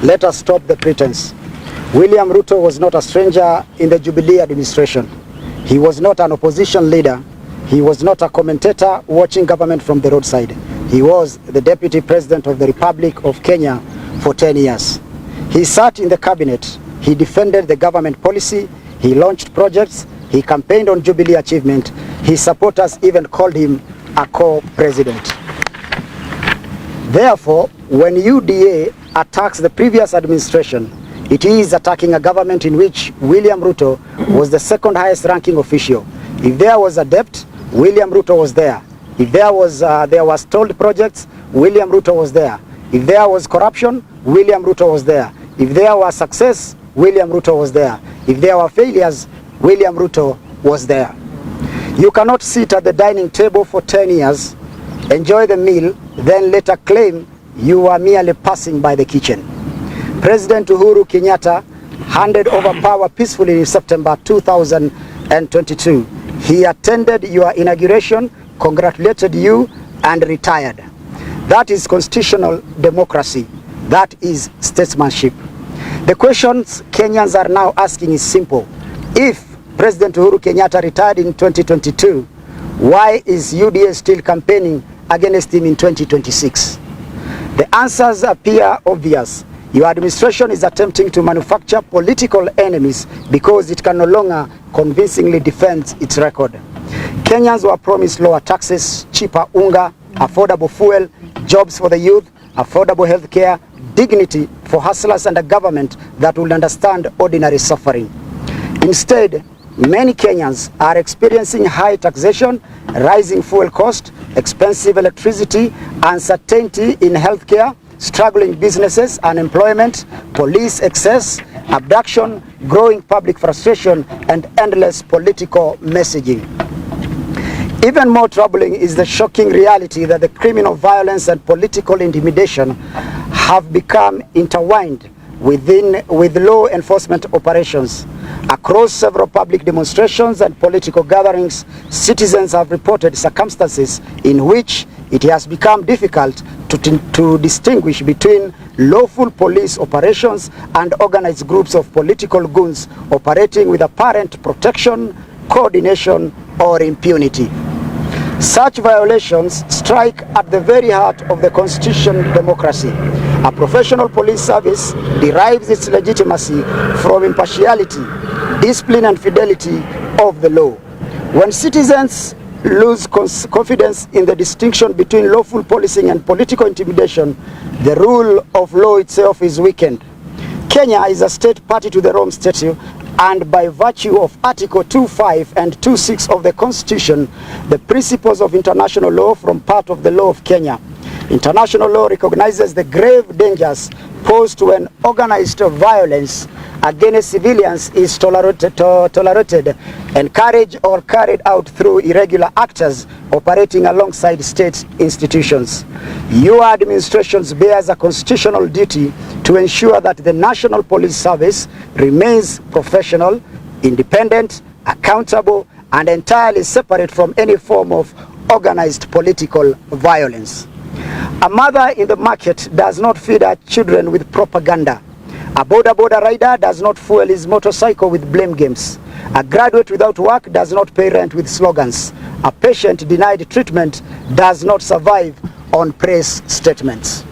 Let us stop the pretense. William Ruto was not a stranger in the Jubilee administration. He was not an opposition leader. He was not a commentator watching government from the roadside. He was the Deputy President of the Republic of Kenya for 10 years. He sat in the cabinet. He defended the government policy. He launched projects. He campaigned on Jubilee achievement. His supporters even called him a co-president. Therefore, when UDA attacks the previous administration, it is attacking a government in which William Ruto was the second highest ranking official. If there was a debt, William Ruto was there. If there was stalled projects, William Ruto was there. If there was corruption, William Ruto was there. If there was success, William Ruto was there. If there were failures, William Ruto was there. You cannot sit at the dining table for 10 years, enjoy the meal, then later claim you are merely passing by the kitchen. President Uhuru Kenyatta handed over power peacefully in September 2022. He attended your inauguration, congratulated you, and retired. That is constitutional democracy. That is statesmanship. The questions Kenyans are now asking is simple. If President Uhuru Kenyatta retired in 2022, why is UDA still campaigning against him in 2026? The answers appear obvious. Your administration is attempting to manufacture political enemies because it can no longer convincingly defend its record. Kenyans were promised lower taxes, cheaper unga, affordable fuel, jobs for the youth, affordable health care, dignity for hustlers, and a government that will understand ordinary suffering. Instead, many Kenyans are experiencing high taxation, rising fuel cost, expensive electricity, uncertainty in healthcare, struggling businesses, unemployment, police excess, abduction, growing public frustration, and endless political messaging. Even more troubling is the shocking reality that the criminal violence and political intimidation have become intertwined with law enforcement operations. Across several public demonstrations and political gatherings, citizens have reported circumstances in which it has become difficult to distinguish between lawful police operations and organized groups of political goons operating with apparent protection, coordination, or impunity. Such violations strike at the very heart of the constitutional democracy. A professional police service derives its legitimacy from impartiality, discipline, and fidelity of the law. When citizens lose confidence in the distinction between lawful policing and political intimidation, the rule of law itself is weakened. Kenya is a state party to the Rome Statute, and by virtue of Article 2.5 and 2.6 of the Constitution, the principles of international law form part of the law of Kenya. International law recognizes the grave dangers posed when organized violence against civilians is tolerated, encouraged, or carried out through irregular actors operating alongside state institutions. Your administration bears a constitutional duty to ensure that the National Police Service remains professional, independent, accountable, and entirely separate from any form of organized political violence. A mother in the market does not feed her children with propaganda. A border rider does not fuel his motorcycle with blame games. A graduate without work does not pay rent with slogans. A patient denied treatment does not survive on press statements.